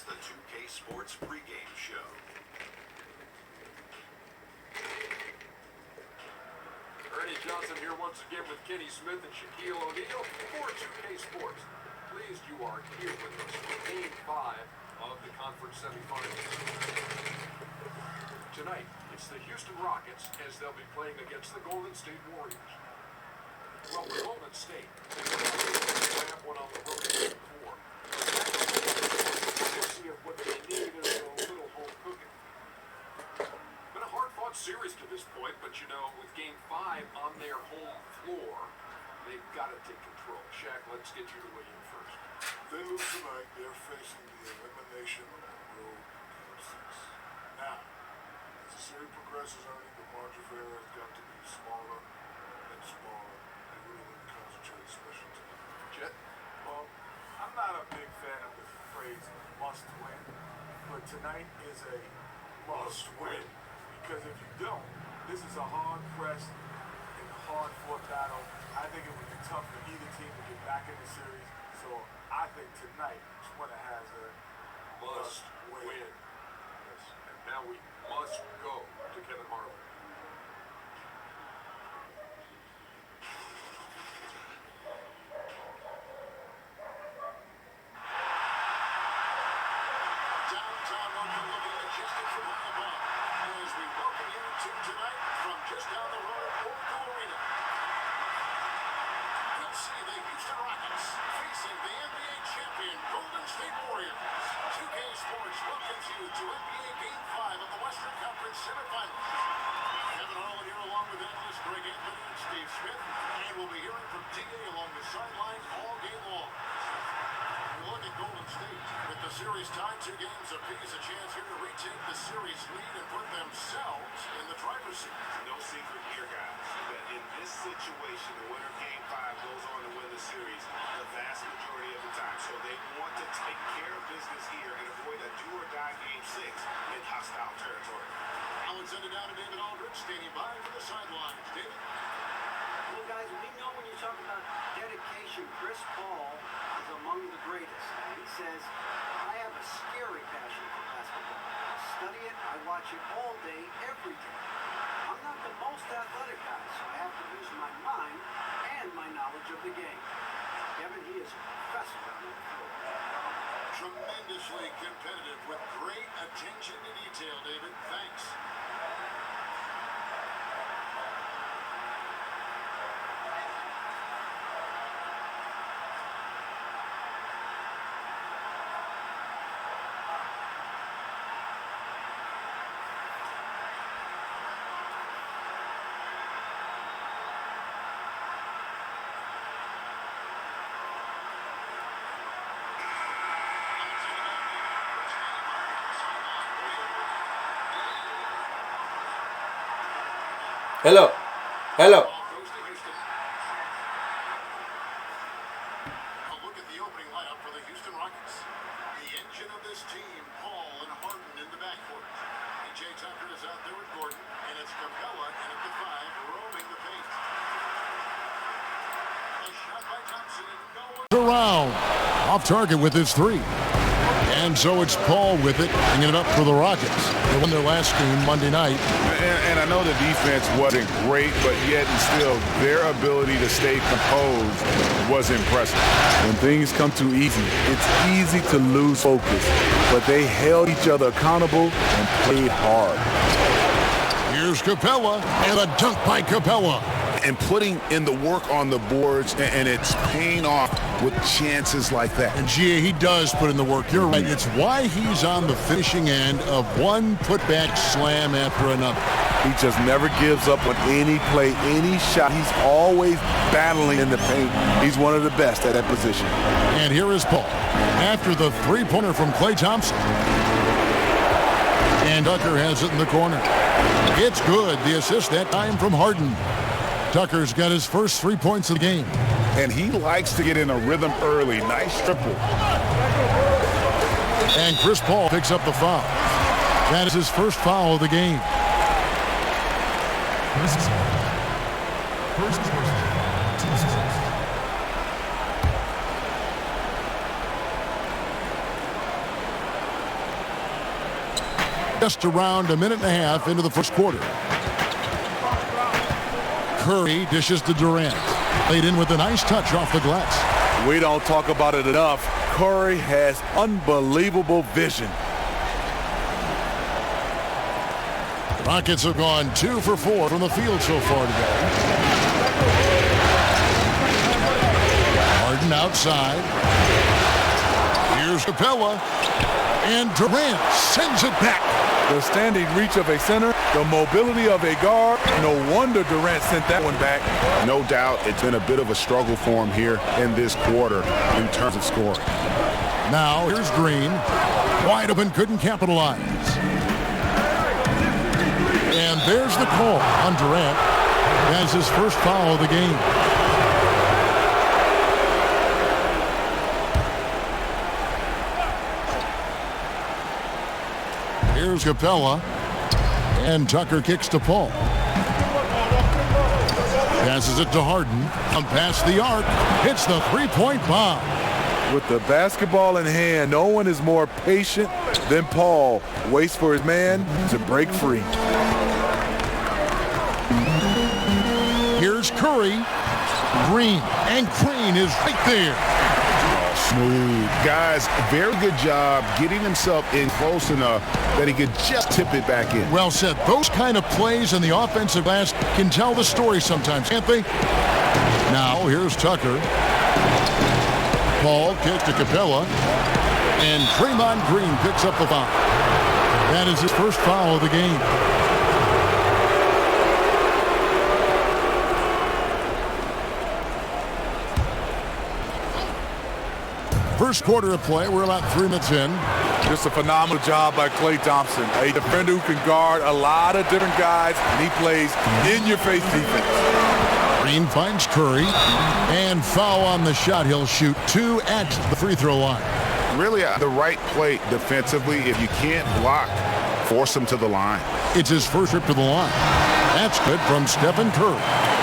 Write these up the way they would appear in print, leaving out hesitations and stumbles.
It's the 2K Sports pregame show. Ernie Johnson here once again with Kenny Smith and Shaquille O'Neal for 2K Sports. Pleased you are here with us for Game 5 of the conference semifinals. Tonight, it's the Houston Rockets as they'll be playing against the Golden State Warriors. Well, for Golden State, they have one on the road in Game 4. We'll see if what they need is a little home cooking. Been a hard-fought series to this point, but you know, with Game 5 on their home floor, they've got to take control. Shaq, let's get you to weigh in first. If they lose tonight, they're facing the elimination on the road in Game 6. Now, as the series progresses, Ernie, the margin for error has got to be smaller and smaller. They really need to concentrate, especially tonight. Jet? Well, I'm not a big fan of the phrase must win, but tonight is a must win. Because if you don't, this is a hard-pressed and hard-fought battle. I think it would be tough for either team to get back in the series. So I think tonight is when it has a Must win. Yes. And now we must go to Kevin Harlan. Downtown Oakland looking majestic from high above as we welcome you to tonight from just down the road at Oracle Arena. We'll see the Houston Rockets facing the NBA champion Golden State Warriors. 2K Sports welcomes you to NBA Game 5 of the Western Conference semifinals. Kevin Harlan here along with analysts Greg Anthony and Steve Smith, and we'll be hearing from DA along the sidelines all game long. We look at Golden State with the series tied 2 games apiece, a chance here to retake the series lead and put themselves in the driver's seat. No secret here, guys, that in this situation, the winner of Game 5 goes on to win the series the vast majority of the time. So they want to take care of business here and avoid a do-or-die Game 6 in hostile territory. Now let's send it down to David Aldridge, standing by for the sidelines. David? Well, guys, we know when you talk about dedication, Chris Paul is among the greatest. He says, I have a scary passion for basketball. I study it, I watch it all day, every day. I'm not the most athletic guy, so I have to use my mind and my knowledge of the game. Kevin, he is a professor on the floor. Tremendously competitive with great attention to detail, David. Thanks. Hello. Ball goes to Houston. A look at the opening lineup for the Houston Rockets. The engine of this team, Paul and Harden in the backcourt. PJ Tucker is out there with Gordon, and it's Capella in at the 5, roaming the paint. A shot by Thompson, and no one around. Off target with his 3. And so it's Paul with it, bringing it up for the Rockets. They won their last game Monday night. And I know the defense wasn't great, but yet and still, their ability to stay composed was impressive. When things come too easy, it's easy to lose focus, but they held each other accountable and played hard. Here's Capella, and a dunk by Capella. And putting in the work on the boards, and it's paying off with chances like that. And GA, he does put in the work. You're right. It's why he's on the finishing end of one putback slam after another. He just never gives up on any play, any shot. He's always battling in the paint. He's one of the best at that position. And here is Paul after the three-pointer from Klay Thompson. And Tucker has it in the corner. It's good. The assist that time from Harden. Tucker's got his first 3 points of the game. And he likes to get in a rhythm early. Nice triple. And Chris Paul picks up the foul. That is his first foul of the game. just around a minute and a half into the first quarter. Curry dishes to Durant. Laid in with a nice touch off the glass. We don't talk about it enough. Curry has unbelievable vision. The Rockets have gone 2 for 4 from the field so far today. Harden outside. Here's Capella. And Durant sends it back. The standing reach of a center, the mobility of a guard. No wonder Durant sent that one back. No doubt it's been a bit of a struggle for him here in this quarter in terms of scoring. Now here's Green. Wide open, couldn't capitalize. And there's the call on Durant. That's his first foul of the game. Here's Capella. And Tucker kicks to Paul. Passes it to Harden. Past the arc. Hits the three-point bomb. With the basketball in hand, no one is more patient than Paul. Waits for his man to break free. Here's Curry. Green. And Green is right there. Smooth. Guys, very good job getting himself in close enough that he could just tip it back in. Well said. Those kind of plays in the offensive glass can tell the story sometimes, can't they? Now, here's Tucker. Paul kick to Capella. And Draymond Green picks up the foul. That is his first foul of the game. First quarter of play, we're about 3 minutes in. Just a phenomenal job by Klay Thompson, a defender who can guard a lot of different guys, and he plays in-your-face defense. Green finds Curry, and foul on the shot. He'll shoot 2 at the free throw line. Really the right play defensively. If you can't block, force him to the line. It's his first trip to the line. That's good from Stephen Curry.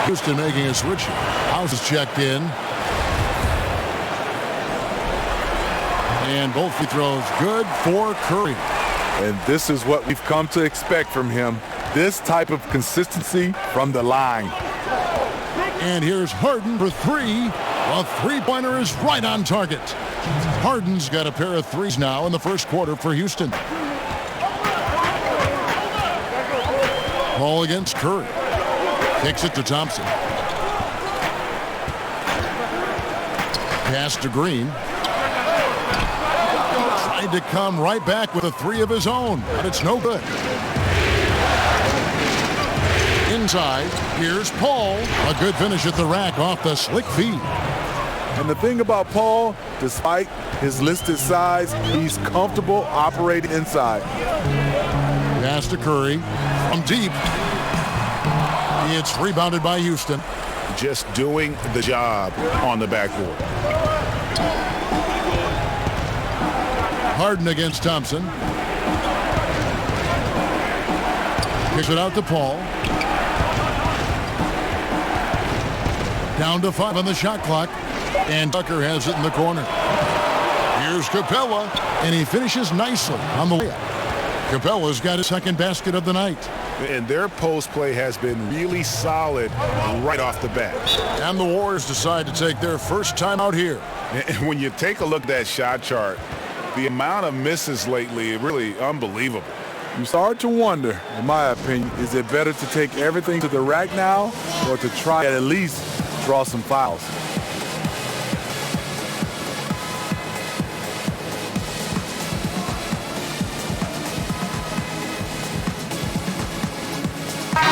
Houston making a switch. House is checked in. And both free throws good for Curry. And this is what we've come to expect from him. This type of consistency from the line. And here's Harden for 3. A three-pointer is right on target. Harden's got a pair of threes now in the first quarter for Houston. Ball against Curry. Kicks it to Thompson. Pass to Green. Tried to come right back with a 3 of his own, but it's no good. Inside, here's Paul. A good finish at the rack off the slick feed. And the thing about Paul, despite his listed size, he's comfortable operating inside. Pass to Curry from deep. It's rebounded by Houston. Just doing the job on the backboard. Harden against Thompson. Kicks it out to Paul. Down to 5 on the shot clock. And Tucker has it in the corner. Here's Capella. And he finishes nicely on the layup. Capella's got his second basket of the night. And their post play has been really solid right off the bat. And the Warriors decide to take their first time out here. And when you take a look at that shot chart, the amount of misses lately is really unbelievable. You start to wonder, in my opinion, is it better to take everything to the rack now or to try at least draw some fouls?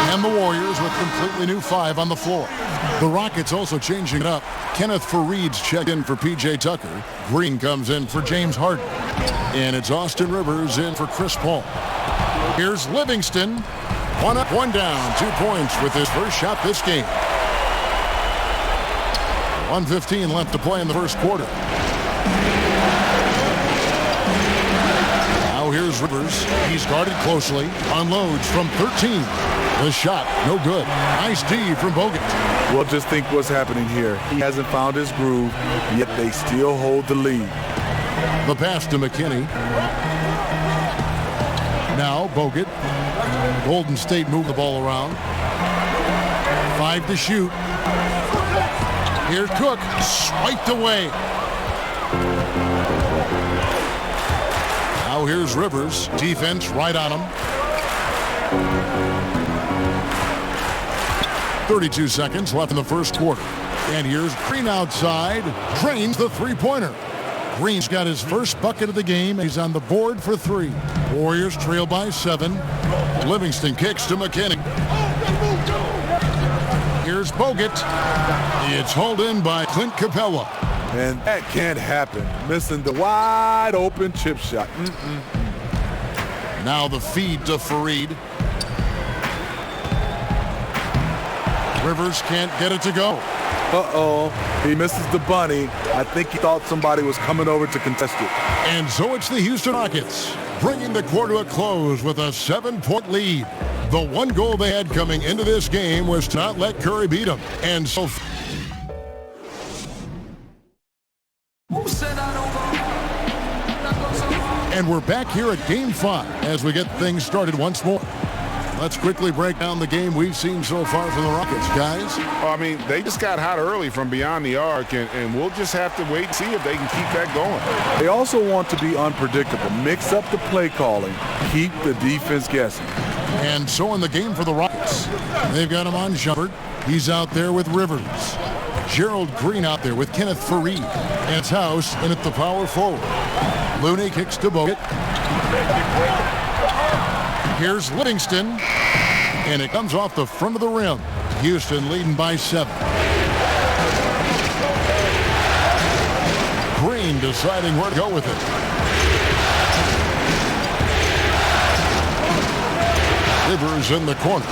And the Warriors with completely new 5 on the floor. The Rockets also changing it up. Kenneth Faried's checked in for P.J. Tucker. Green comes in for James Harden. And it's Austin Rivers in for Chris Paul. Here's Livingston. 1 up, 1 down. 2 points with his first shot this game. 1:15 left to play in the first quarter. Now here's Rivers. He's guarded closely. Unloads from 13. The shot, no good. Nice D from Bogut. Well, just think what's happening here. He hasn't found his groove, yet they still hold the lead. The pass to McKinney. Now Bogut. Golden State moved the ball around. 5 to shoot. Here's Cook, swiped away. Now here's Rivers. Defense right on him. 32 seconds left in the first quarter. And here's Green outside. Drains the three-pointer. Green's got his first bucket of the game. He's on the board for 3. Warriors trail by 7. Livingston kicks to McKinney. Here's Bogut. It's hauled in by Clint Capella. And that can't happen. Missing the wide open chip shot. Now the feed to Fareed. Rivers can't get it to go. Uh-oh. He misses the bunny. I think he thought somebody was coming over to contest it. And so it's the Houston Rockets bringing the quarter to a close with a 7-point lead. The one goal they had coming into this game was to not let Curry beat them. And so... And we're back here at Game 5 as we get things started once more. Let's quickly break down the game we've seen so far from the Rockets, guys. Well, I mean, they just got hot early from beyond the arc, and we'll just have to wait and see if they can keep that going. They also want to be unpredictable. Mix up the play calling. Keep the defense guessing. And so in the game for the Rockets, they've got him on Shumpert. He's out there with Rivers. Gerald Green out there with Kenneth Fareed. And it's House in at the power forward. Looney kicks to Bogut. Here's Livingston. And it comes off the front of the rim. Houston leading by 7. Green deciding where to go with it. Rivers in the corner.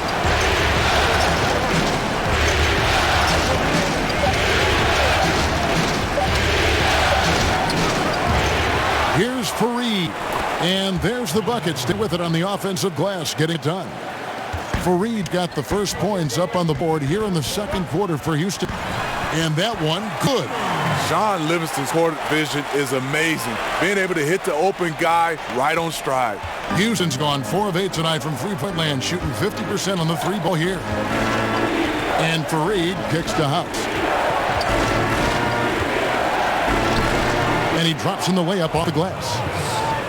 Here's Fareed. And there's the bucket. Stay with it on the offensive glass. Getting it done. Fareed got the first points up on the board here in the second quarter for Houston. And that one, good. Sean Livingston's court vision is amazing. Being able to hit the open guy right on stride. Houston's gone 4 of 8 tonight from three-point land, shooting 50% on the three-ball here. And Fareed kicks to House. And he drops in the layup off the glass.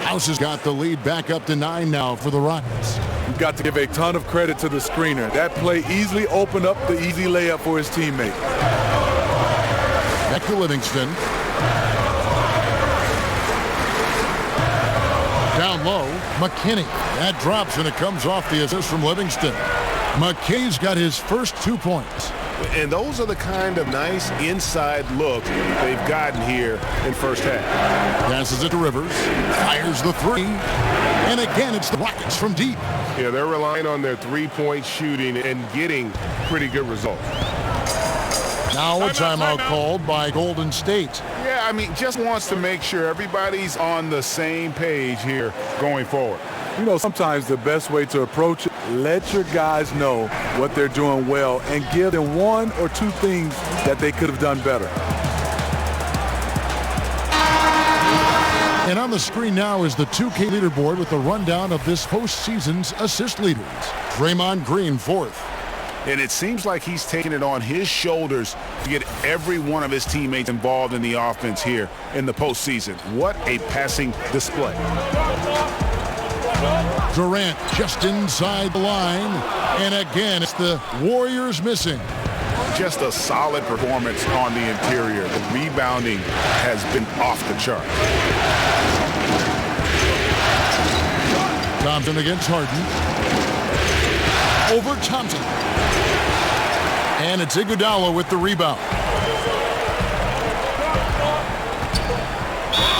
House has got the lead back up to 9 now for the Rockets. You've got to give a ton of credit to the screener. That play easily opened up the easy layup for his teammate. Back to Livingston. Down low, McKinney. That drops and it comes off the assist from Livingston. McKinney's got his first 2 points. And those are the kind of nice inside looks they've gotten here in first half. Passes it to Rivers. Fires the 3. And again, it's the Rockets from deep. Yeah, they're relying on their three-point shooting and getting pretty good results. Now a timeout called by Golden State. Yeah, I mean, just wants to make sure everybody's on the same page here going forward. You know, sometimes the best way to approach it, let your guys know what they're doing well and give them 1 or 2 things that they could have done better. And on the screen now is the 2K leaderboard with the rundown of this postseason's assist leaders. Draymond Green, 4th. And it seems like he's taking it on his shoulders to get every one of his teammates involved in the offense here in the postseason. What a passing display. Durant just inside the line. And again, it's the Warriors missing. Just a solid performance on the interior. The rebounding has been off the chart. Thompson against Harden. Over Thompson. And it's Iguodala with the rebound.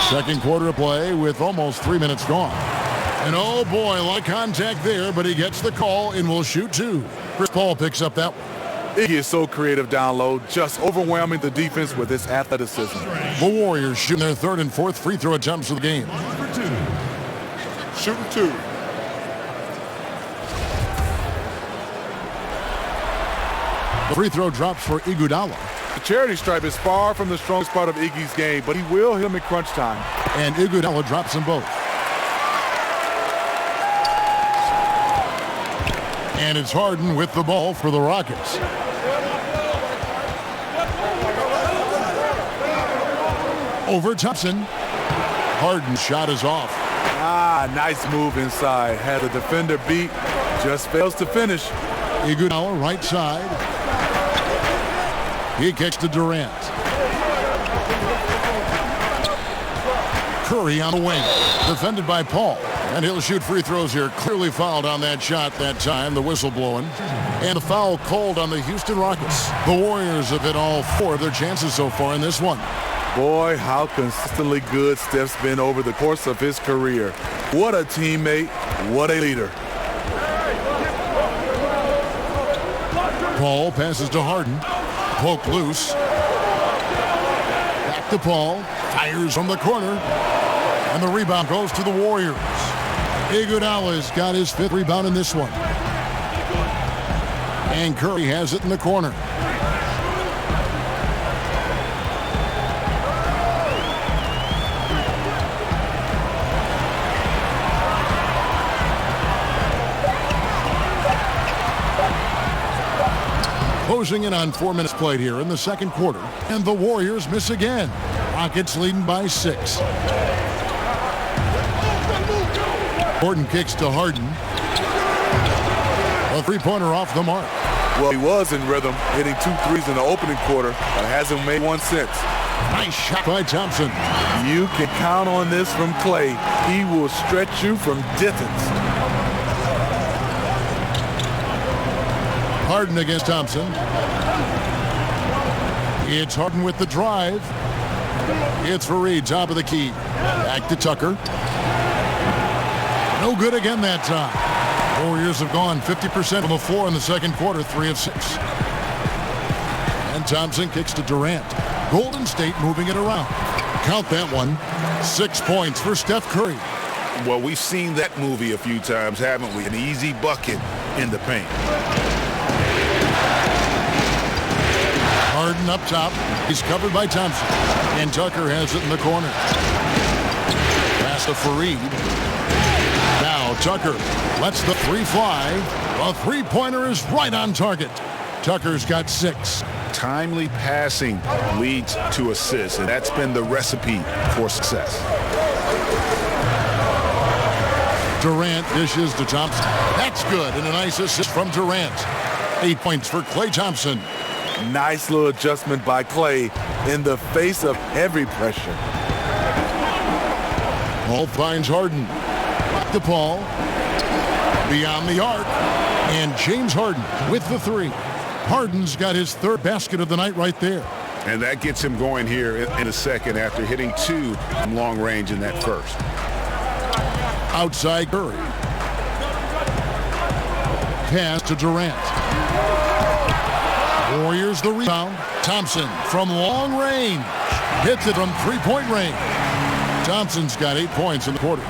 Second quarter of play with almost 3 minutes gone. And oh boy, a lot of contact there, but he gets the call and will shoot 2. Chris Paul picks up that one. Iggy is so creative down low, just overwhelming the defense with his athleticism. The Warriors shooting their 3rd and 4th free throw attempts of the game. Shooting 2. The free throw drops for Iguodala. The charity stripe is far from the strongest part of Iggy's game, but he will hit him in crunch time. And Iguodala drops them both. And it's Harden with the ball for the Rockets. Over Thompson. Harden's shot is off. Nice move inside. Had the defender beat. Just fails to finish. Iguodala right side. He kicks to Durant. Curry on the wing. Defended by Paul. And he'll shoot free throws here. Clearly fouled on that shot that time. The whistle blowing. And a foul called on the Houston Rockets. The Warriors have hit all 4 of their chances so far in this one. Boy, how consistently good Steph's been over the course of his career. What a teammate. What a leader. Paul passes to Harden. Poke loose. Back to Paul. Fires from the corner. And the rebound goes to the Warriors. Iguodala's got his 5th rebound in this one. And Curry has it in the corner. Closing in on 4 minutes played here in the second quarter. And the Warriors miss again. Rockets leading by 6. Gordon kicks to Harden. A three-pointer off the mark. Well, he was in rhythm, hitting 2 threes in the opening quarter, but hasn't made one since. Nice shot by Thompson. You can count on this from Clay. He will stretch you from distance. Harden against Thompson. It's Harden with the drive. It's Fareed, top of the key. Back to Tucker. No good again that time. Warriors have gone 50% from the floor in the second quarter, 3 of 6. And Thompson kicks to Durant. Golden State moving it around. Count that one. 6 points for Steph Curry. Well, we've seen that movie a few times, haven't we? An easy bucket in the paint. Harden up top. He's covered by Thompson. And Tucker has it in the corner. Pass to Fareed. Now Tucker lets the 3 fly. A three-pointer is right on target. Tucker's got 6. Timely passing leads to assists, and that's been the recipe for success. Durant dishes to Thompson. That's good, and a nice assist from Durant. 8 points for Klay Thompson. Nice little adjustment by Clay in the face of heavy pressure. Paul finds Harden. Back to Paul. Beyond the arc. And James Harden with the 3. Harden's got his 3rd basket of the night right there. And that gets him going here in a second after hitting 2 from long range in that first. Outside Curry. Pass to Durant. Warriors the rebound. Thompson from long range. Hits it from 3-point range. Thompson's got 8 points in the quarter.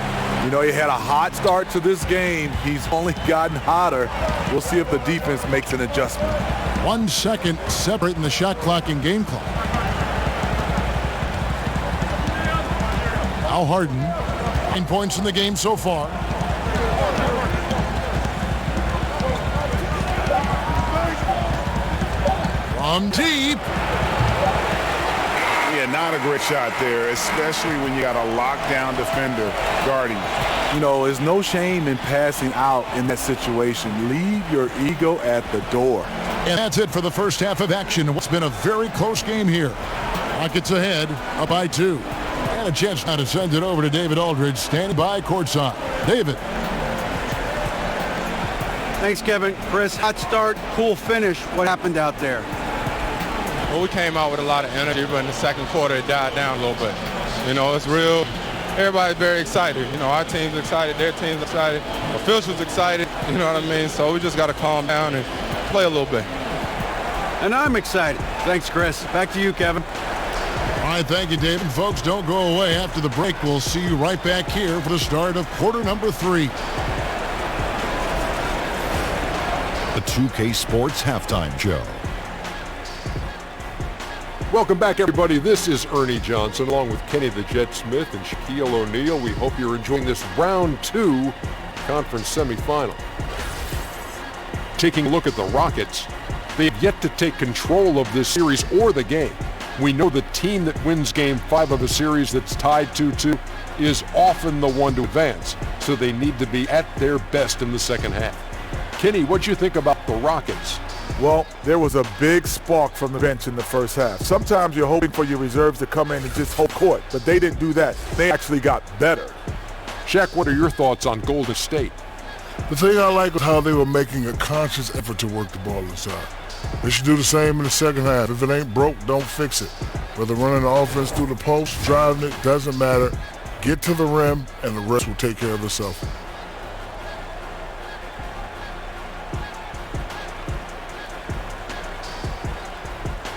You know, he had a hot start to this game. He's only gotten hotter. We'll see if the defense makes an adjustment. 1 second separating the shot clock and game clock. Now Harden. 9 points in the game so far. From deep. Yeah, not a great shot there, especially when you got a lockdown defender guarding. You know, there's no shame in passing out in that situation. Leave your ego at the door. And that's it for the first half of action. What's been a very close game here. Rockets ahead, up by 2. And a chance now to send it over to David Aldridge, standing by courtside. David. Thanks, Kevin. Chris, hot start, cool finish. What happened out there? Well, we came out with a lot of energy, but in the second quarter it died down a little bit. You know, it's real. Everybody's very excited. You know, our team's excited, their team's excited, officials excited, you know what I mean? So we just got to calm down and play a little bit. And I'm excited. Thanks, Chris. Back to you, Kevin. All right, thank you, David. Folks, don't go away. After the break, we'll see you right back here for the start of quarter number 3. The 2K Sports Halftime Show. Welcome back, everybody. This is Ernie Johnson, along with Kenny the Jet Smith and Shaquille O'Neal. We hope you're enjoying this round 2 conference semifinal. Taking a look at the Rockets, they have yet to take control of this series or the game. We know the team that wins Game 5 of a series that's tied 2-2 is often the one to advance, so they need to be at their best in the second half. Kenny, what do you think about the Rockets? Well, there was a big spark from the bench in the first half. Sometimes you're hoping for your reserves to come in and just hold court, but they didn't do that. They actually got better. Shaq, what are your thoughts on Golden State? The thing I like was how they were making a conscious effort to work the ball inside. They should do the same in the second half. If it ain't broke, don't fix it. Whether running the offense through the post, driving it, doesn't matter. Get to the rim, and the rest will take care of itself.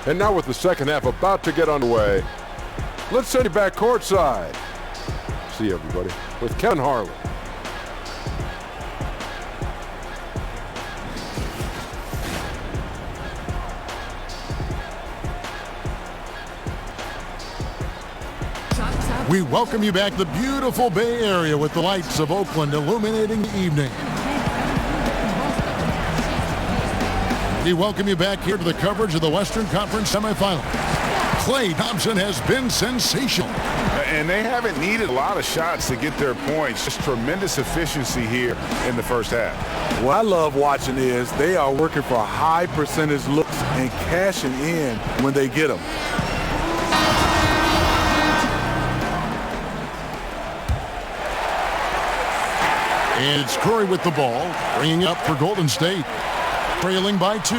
And now with the second half about to get underway, let's send you back courtside. See everybody with Kevin Harlan. We welcome you back to the beautiful Bay Area with the lights of Oakland illuminating the evening. We welcome you back here to the coverage of the Western Conference semifinal. Klay Thompson has been sensational. And they haven't needed a lot of shots to get their points. Just tremendous efficiency here in the first half. What I love watching is they are working for high percentage looks and cashing in when they get them. And it's Curry with the ball, bringing it up for Golden State. Trailing by 2,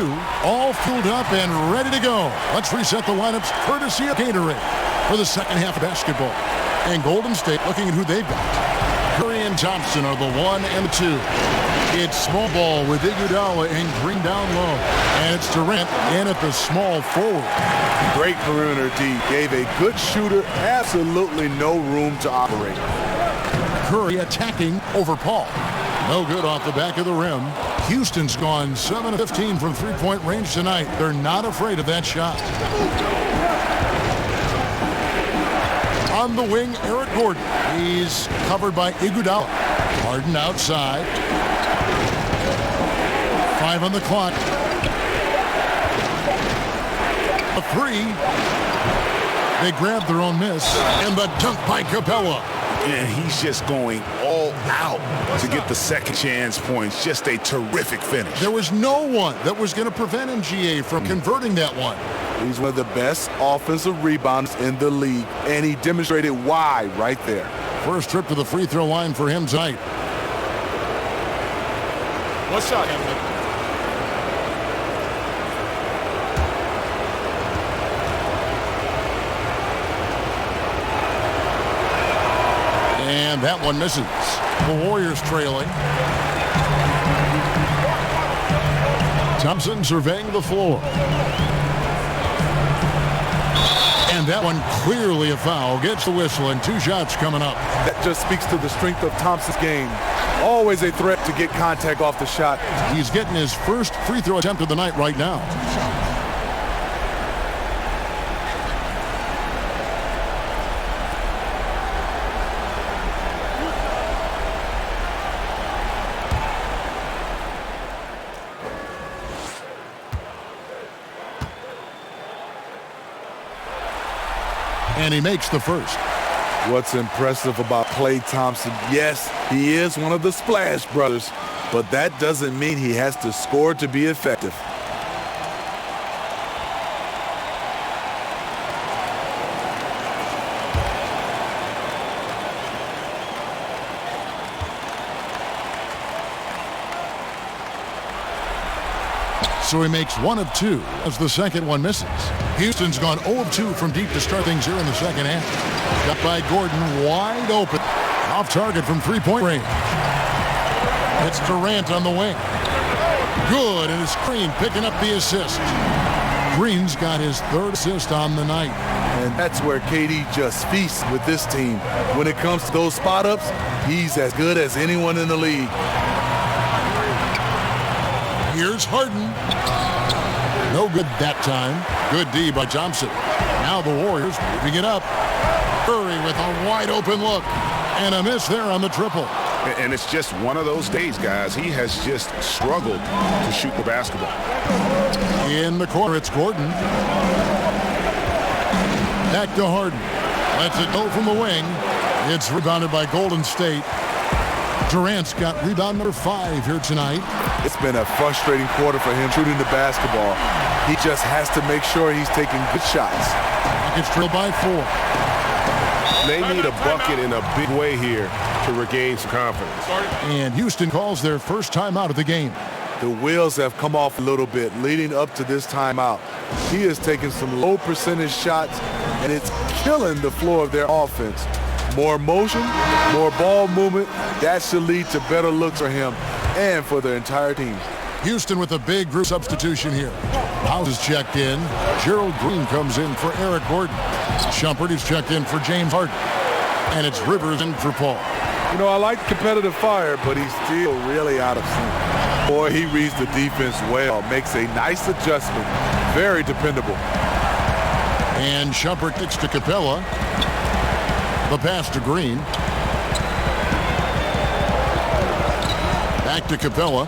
all fueled up and ready to go. Let's reset the lineups courtesy of Gatorade for the second half of basketball. And Golden State looking at who they've got. Curry and Thompson are the 1 and the 2. It's small ball with Iguodala and Green down low. And it's Durant in at the small forward. Great perimeter D. Gave a good shooter absolutely no room to operate. Curry attacking over Paul. No good off the back of the rim. Houston's gone 7 of 15 from three-point range tonight. They're not afraid of that shot. On the wing, Eric Gordon. He's covered by Iguodala. Harden outside. 5 on the clock. A 3. They grab their own miss. And the dunk by Capella. And he's just going all out to get the second chance points. Just a terrific finish. There was no one that was going to prevent MGA from converting that one. He's one of the best offensive rebounders in the league, and he demonstrated why right there. First trip to the free throw line for him tonight. What's up, Kevin? And that one misses. The Warriors trailing. Thompson surveying the floor. And that one clearly a foul. Gets the whistle and 2 shots coming up. That just speaks to the strength of Thompson's game. Always a threat to get contact off the shot. He's getting his first free throw attempt of the night right now. And he makes the first. What's impressive about Klay Thompson, yes, he is one of the Splash Brothers, but that doesn't mean he has to score to be effective. So he makes 1 of 2 as the second one misses. Houston's gone 0 of 2 from deep to start things here in the second half. Got by Gordon wide open. Off target from three-point range. It's Durant on the wing. Good, and it's Green picking up the assist. Green's got his 3rd assist on the night. And that's where KD just feasts with this team. When it comes to those spot-ups, he's as good as anyone in the league. Here's Harden. No good that time. Good D by Thompson. Now the Warriors moving it up. Curry with a wide open look. And a miss there on the triple. And it's just one of those days, guys. He has just struggled to shoot the basketball. In the corner, it's Gordon. Back to Harden. Lets it go from the wing. It's rebounded by Golden State. Durant's got rebound number 5 here tonight. It's been a frustrating quarter for him shooting the basketball. He just has to make sure he's taking good shots. Rockets trail by 4. They need a bucket in a big way here to regain some confidence. And Houston calls their first timeout of the game. The wheels have come off a little bit leading up to this timeout. He is taking some low percentage shots, and it's killing the floor of their offense. More motion, more ball movement, that should lead to better looks for him and for the entire team. Houston with a big group substitution here. House is checked in. Gerald Green comes in for Eric Gordon. Shumpert is checked in for James Harden. And it's Rivers in for Paul. You know, I like competitive fire, but he's still really out of sync. Boy, he reads the defense well, makes a nice adjustment. Very dependable. And Shumpert kicks to Capella. The pass to Green. Back to Capella.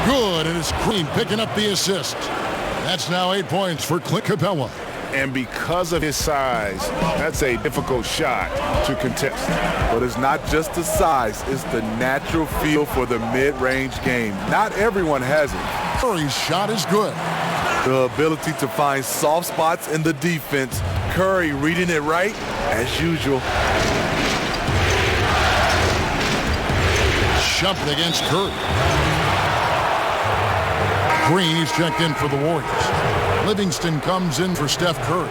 Good, and it's Green picking up the assist. That's now 8 points for Clint Capella. And because of his size, that's a difficult shot to contest. But it's not just the size, it's the natural feel for the mid-range game. Not everyone has it. Curry's shot is good. The ability to find soft spots in the defense. Curry reading it right, as usual. Shumpert against Curry. Green is checked in for the Warriors. Livingston comes in for Steph Curry.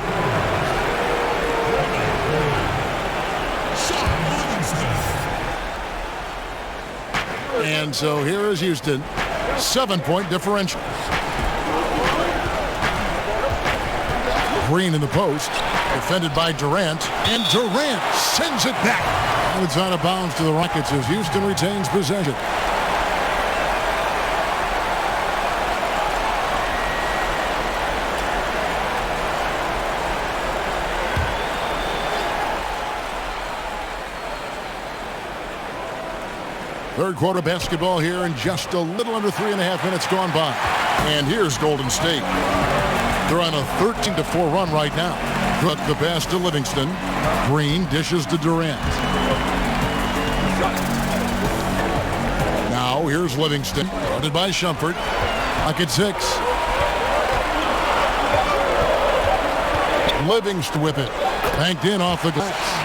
And so here is Houston. 7-point differential. Green in the post. Defended by Durant. And Durant sends it back. And it's out of bounds to the Rockets as Houston retains possession. Third quarter basketball here in just a little under 3.5 minutes gone by. And here's Golden State. They're on a 13-4 run right now. Cook the pass to Livingston. Green dishes to Durant. Now here's Livingston. Guarded by Shumpert. Pocket 6. Livingston with it. Banked in off the glass.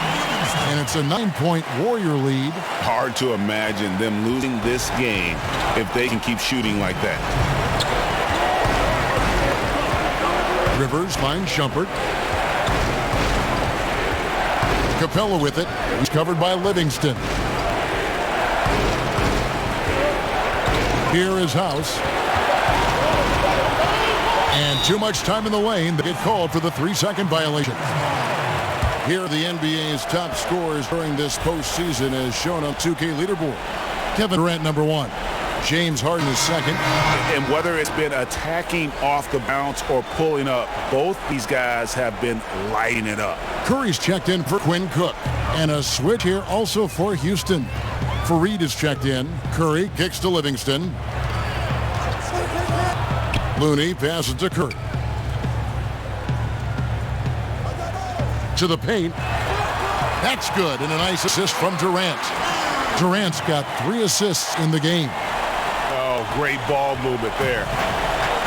And it's a 9-point Warrior lead. Hard to imagine them losing this game if they can keep shooting like that. Rivers finds Shumpert. Capella with it. He's covered by Livingston. Here is House. And too much time in the lane. They get called for the 3-second violation. Here are the NBA's top scorers during this postseason as shown on 2K leaderboard. Kevin Durant, number 1. James Harden is second. And whether it's been attacking off the bounce or pulling up, both these guys have been lighting it up. Curry's checked in for Quinn Cook. And a switch here also for Houston. Fareed is checked in. Curry kicks to Livingston. Looney passes to Curry. To the paint. That's good, and a nice assist from Durant. Durant's got 3 assists in the game. Oh, great ball movement there.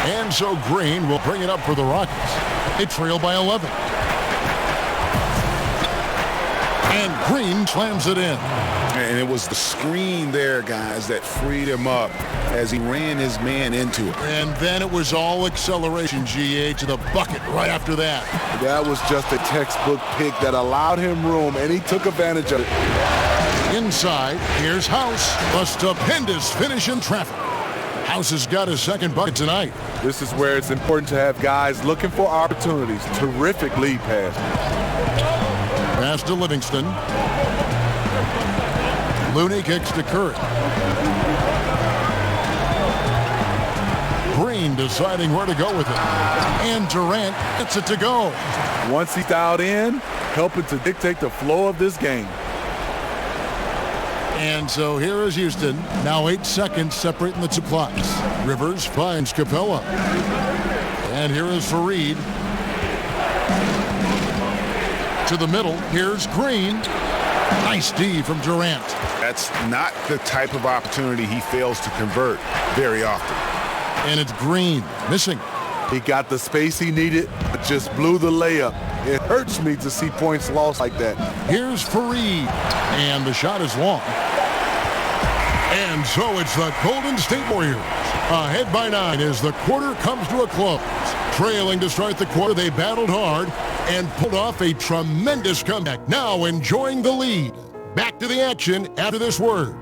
And so Green will bring it up for the Rockets. They trail by 11. And Green slams it in. And it was the screen there, guys, that freed him up as he ran his man into it. And then it was all acceleration, GA, to the bucket right after that. That was just a textbook pick that allowed him room, and he took advantage of it. Inside, here's House. A stupendous finish in traffic. House has got his second bucket tonight. This is where it's important to have guys looking for opportunities. Terrific lead pass. Pass to Livingston. Looney kicks to Curry. Green deciding where to go with it. And Durant gets it to go. Once he's dialed in, helping to dictate the flow of this game. And so here is Houston. Now 8 seconds separating the two clocks. Rivers finds Capella. And here is Fareed. To the middle. Here's Green. Nice D from Durant. That's not the type of opportunity he fails to convert very often. And it's Green missing. He got the space he needed, but just blew the layup. It hurts me to see points lost like that. Here's Fareed. And the shot is long. And so it's the Golden State Warriors. Ahead by 9 as the quarter comes to a close. Trailing to start the quarter, they battled hard and pulled off a tremendous comeback. Now enjoying the lead. Back to the action after this word.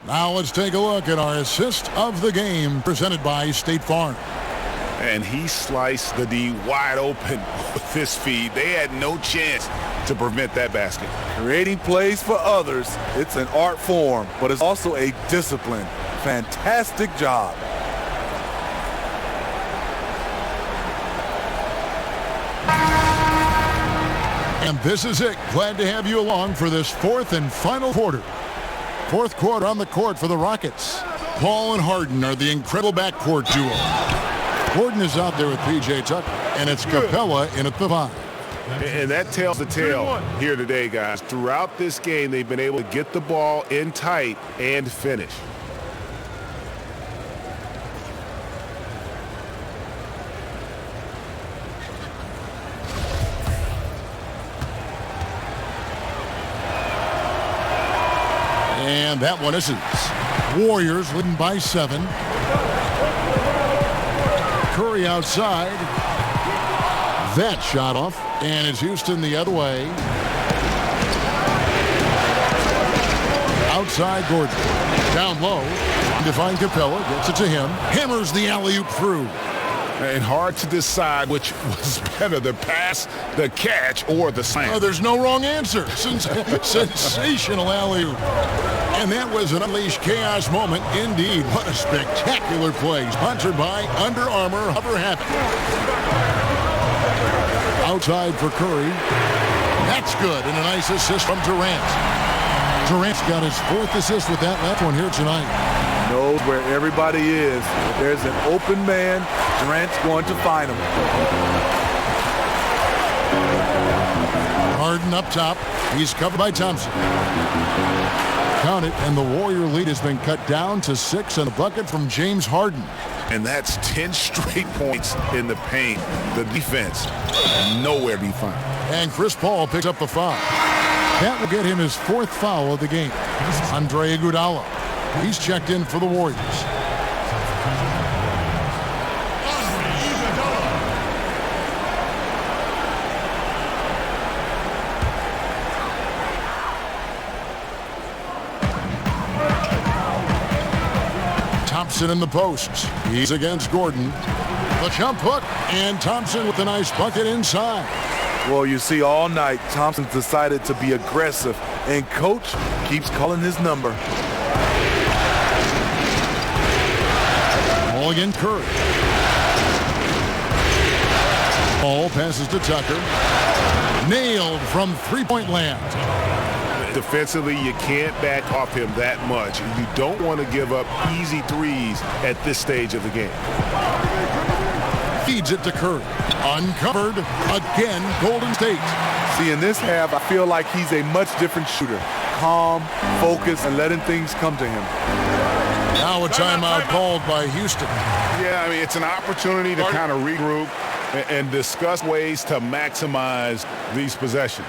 Now let's take a look at our assist of the game presented by State Farm. And he sliced the D wide open with this feed. They had no chance to prevent that basket. Creating plays for others, it's an art form, but it's also a discipline. Fantastic job. And this is it. Glad to have you along for this fourth and final quarter. Fourth quarter on the court for the Rockets. Paul and Harden are the incredible backcourt duo. Gordon is out there with P.J. Tucker, and it's Capella in at the 5. And that tells the tale here today, guys. Throughout this game, they've been able to get the ball in tight and finish. And that one isn't. Warriors leading by 7. Curry outside. That shot off. And it's Houston the other way. Outside Gordon. Down low. To find Capella. Gets it to him. Hammers the alley-oop through. And hard to decide which was better, the pass, the catch, or the slam. Oh, there's no wrong answer. Sensational alley-oop. And that was an unleashed chaos moment indeed. What a spectacular play. Sponsored by Under Armour Hover Habit. Outside for Curry. That's good. And a nice assist from Durant. Durant's got his 4th assist with that last one here tonight. Knows where everybody is. If there's an open man, Durant's going to find him. Harden up top. He's covered by Thompson. Count it, and the Warrior lead has been cut down to 6 and a bucket from James Harden. And that's 10 straight points in the paint. The defense, nowhere to be found. And Chris Paul picks up the foul. That will get him his 4th foul of the game. Andre Iguodala. He's checked in for the Warriors. Thompson in the post. He's against Gordon. The jump hook, and Thompson with a nice bucket inside. Well, you see all night, Thompson's decided to be aggressive, and Coach keeps calling his number. Ball against Curry. Ball passes to Tucker. Nailed from three-point land. Defensively, you can't back off him that much. You don't want to give up easy threes at this stage of the game. Feeds it to Curry. Uncovered. Again, Golden State. See, in this half, I feel like he's a much different shooter. Calm, focused, and letting things come to him. Now a timeout called by Houston. Yeah, I mean, it's an opportunity to kind of regroup and discuss ways to maximize these possessions.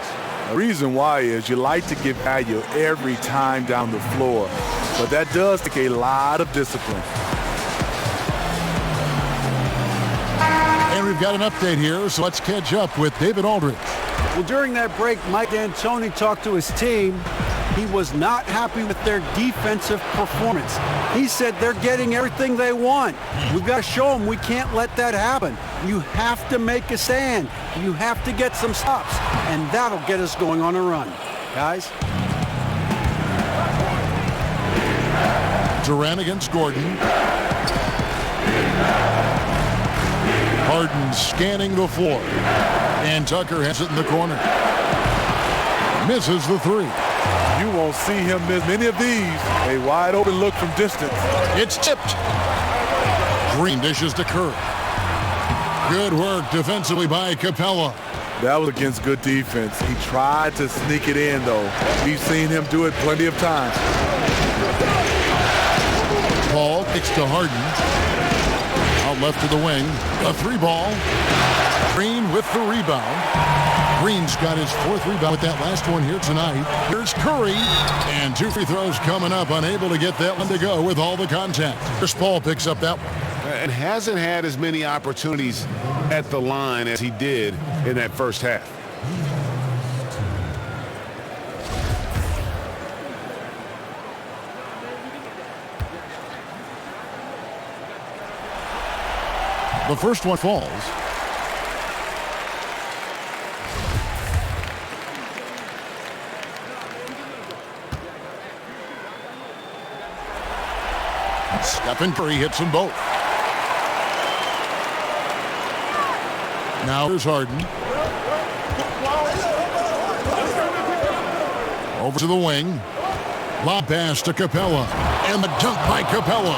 The reason why is you like to give value every time down the floor, but that does take a lot of discipline. And we've got an update here, so let's catch up with David Aldridge. Well, during that break, Mike D'Antoni talked to his team. He was not happy with their defensive performance. He said they're getting everything they want. We've got to show them we can't let that happen. You have to make a stand. You have to get some stops, and that'll get us going on a run. Guys? Durant against Gordon. Harden scanning the floor. And Tucker has it in the corner. Misses the three. You won't see him miss many of these. A wide open look from distance. It's tipped. Green dishes to Curry. Good work defensively by Capella. That was against good defense. He tried to sneak it in, though. We've seen him do it plenty of times. Paul kicks to Harden. Out left to the wing. A three ball. Green with the rebound. Green's got his fourth rebound with that last one here tonight. Here's Curry. And 2 free throws coming up. Unable to get that one to go with all the contact. Chris Paul picks up that one. And hasn't had as many opportunities at the line as he did in that first half. The first one falls. Stephen Curry hits them both. Now here's Harden. Over to the wing. Lob pass to Capella. And the dunk by Capella.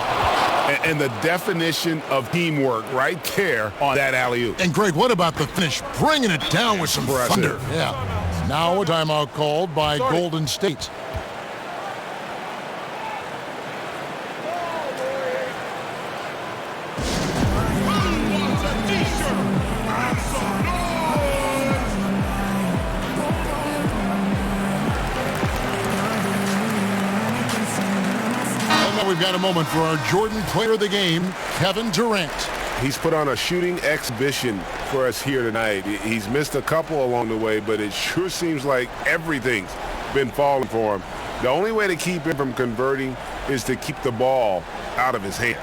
And the definition of teamwork right there on that alley-oop. And Greg, what about the finish? Bringing it down with some thunder. Yeah. Now a timeout called by Golden State. We've got a moment for our Jordan player of the game, Kevin Durant. He's put on a shooting exhibition for us here tonight. He's missed a couple along the way, but it sure seems like everything's been falling for him. The only way to keep him from converting is to keep the ball out of his hands.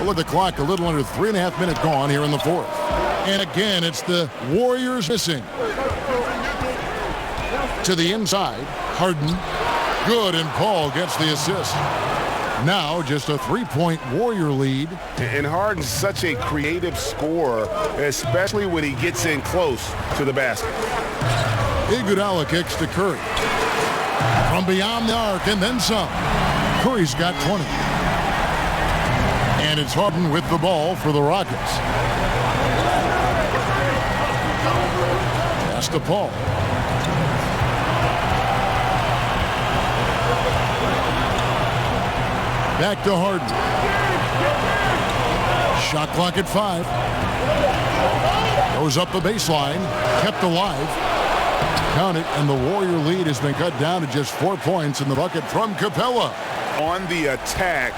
Look at the clock, a little under 3.5 minutes gone here in the fourth. And again, it's the Warriors missing. To the inside, Harden. Good, and Paul gets the assist. Now just a 3-point Warrior lead. And Harden's such a creative scorer, especially when he gets in close to the basket. Iguodala kicks to Curry. From beyond the arc and then some. Curry's got 20. And it's Harden with the ball for the Rockets. Pass to Paul. Back to Harden. Shot clock at 5. Goes up the baseline. Kept alive. Count it, and the Warrior lead has been cut down to just 4 points in the bucket from Capella. On the attack,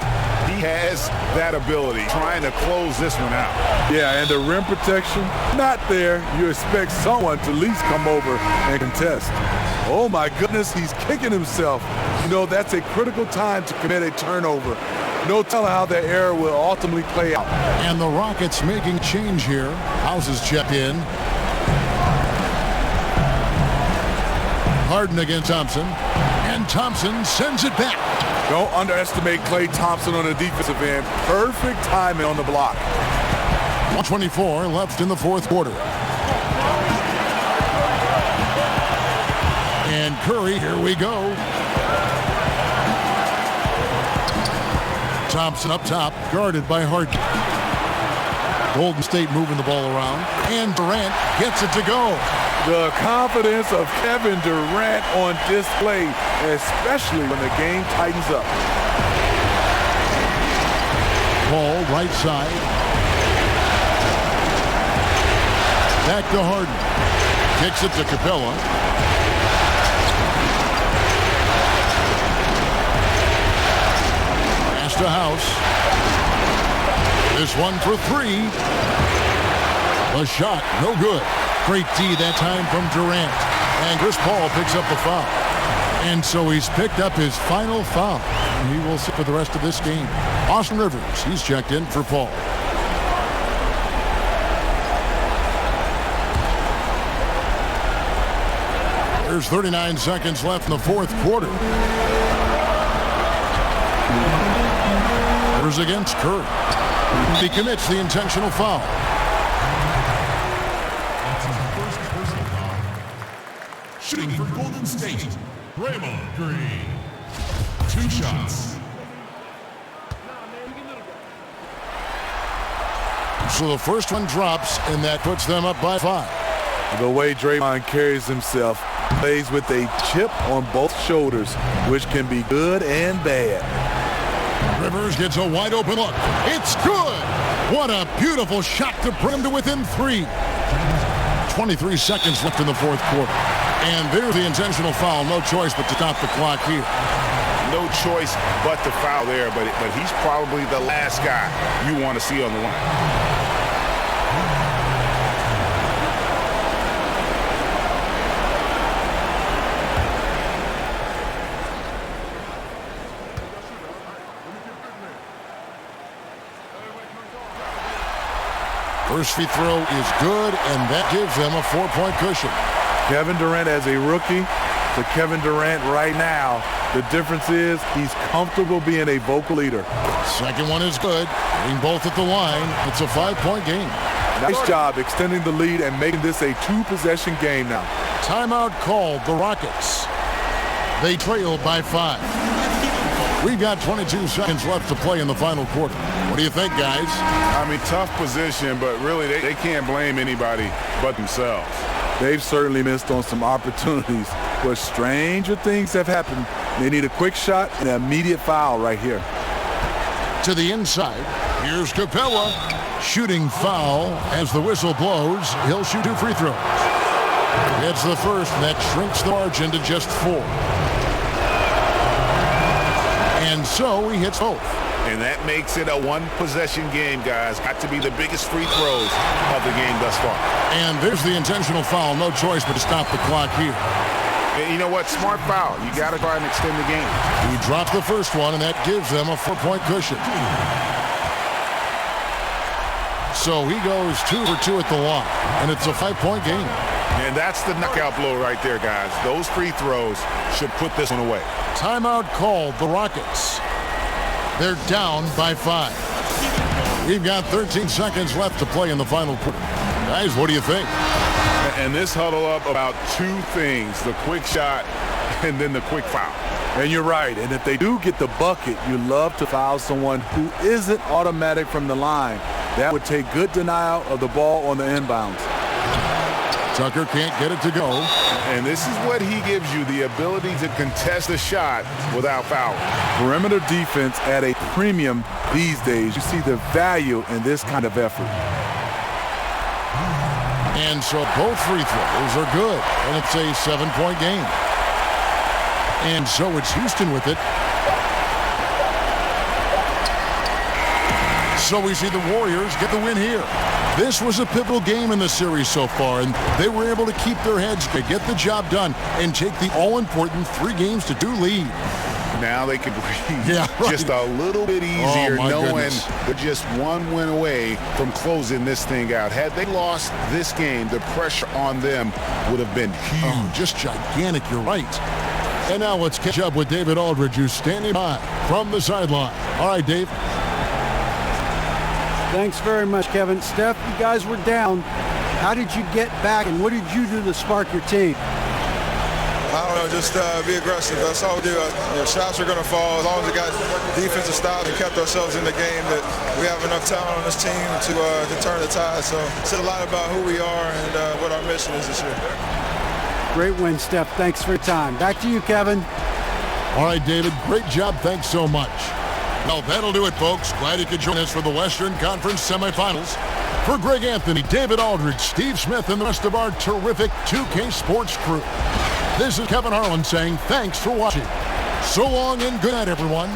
he has that ability, trying to close this one out. Yeah, and the rim protection, not there. You expect someone to at least come over and contest. Oh, my goodness, he's kicking himself. You know, that's a critical time to commit a turnover. No telling how that error will ultimately play out. And the Rockets making change here. Houses checked in. Harden against Thompson. And Thompson sends it back. Don't underestimate Klay Thompson on the defensive end. Perfect timing on the block. 1:24 left in the fourth quarter. And Curry, here we go. Thompson up top, guarded by Harden. Golden State moving the ball around. And Durant gets it to go. The confidence of Kevin Durant on display, especially when the game tightens up. Paul, right side. Back to Harden. Kicks it to Capella. Pass to House. This one for 3. The shot, no good. Great D that time from Durant. And Chris Paul picks up the foul. And so he's picked up his final foul. And he will sit for the rest of this game. Austin Rivers, he's checked in for Paul. There's 39 seconds left in the fourth quarter. Rivers against Curry. He commits the intentional foul. That's his first personal foul. Shooting for Golden State, Draymond Green. 2 shots. So the first one drops, and that puts them up by 5. The way Draymond carries himself, plays with a chip on both shoulders, which can be good and bad. Rivers gets a wide open look. It's good! What a beautiful shot to bring him to within 3. 23 seconds left in the fourth quarter. And there's the intentional foul. No choice but to stop the clock here. No choice but to foul there, but he's probably the last guy you want to see on the line. First free throw is good, and that gives them a 4-point cushion. Kevin Durant as a rookie to Kevin Durant right now. The difference is he's comfortable being a vocal leader. Second one is good. Getting both at the line. It's a 5-point game. Nice job extending the lead and making this a 2-possession game now. Timeout called the Rockets. They trail by 5. We've got 22 seconds left to play in the final quarter. What do you think, guys? I mean, tough position, but really they can't blame anybody but themselves. They've certainly missed on some opportunities, but stranger things have happened. They need a quick shot and an immediate foul right here. To the inside, here's Capella. Shooting foul as the whistle blows. He'll shoot 2 free throws. It's the first that shrinks the margin to just 4. And so he hits both. And that makes it a 1-possession game, guys. Got to be the biggest free throws of the game thus far. And there's the intentional foul. No choice but to stop the clock here. And you know what? Smart foul. You got to try and extend the game. He dropped the first one, and that gives them a 4-point cushion. So he goes 2 for 2 at the line, and it's a 5-point game. And that's the knockout blow right there, guys. Those free throws should put this one away. Timeout called the Rockets. They're down by 5. We've got 13 seconds left to play in the final quarter. Guys, what do you think? And this huddle up about 2 things, the quick shot and then the quick foul. And you're right. And if they do get the bucket, you love to foul someone who isn't automatic from the line. That would take good denial of the ball on the inbounds. Tucker can't get it to go. And this is what he gives you, the ability to contest a shot without fouling. Perimeter defense at a premium these days. You see the value in this kind of effort. And so both free throws are good, and it's a 7-point game. And so it's Houston with it. So we see the Warriors get the win here. This was a pivotal game in the series so far, and they were able to keep their heads straight, get the job done, and take the all-important 3-2 lead. Now they can breathe right. just a little bit easier, knowing goodness. they're just 1 win away from closing this thing out. Had they lost this game, the pressure on them would have been huge. Oh, just gigantic, you're right. And now let's catch up with David Aldridge, who's standing by from the sideline. All right, Dave. Thanks very much, Kevin. Steph, you guys were down. How did you get back, and what did you do to spark your team? I don't know, just be aggressive. That's all we do. Shots are going to fall. As long as we got defensive style and kept ourselves in the game, that we have enough talent on this team to turn the tide. So it's a lot about who we are and what our mission is this year. Great win, Steph. Thanks for your time. Back to you, Kevin. All right, David. Great job. Thanks so much. Well, that'll do it, folks. Glad you could join us for the Western Conference semifinals. For Greg Anthony, David Aldridge, Steve Smith, and the rest of our terrific 2K Sports crew, this is Kevin Harlan saying thanks for watching. So long and good night, everyone.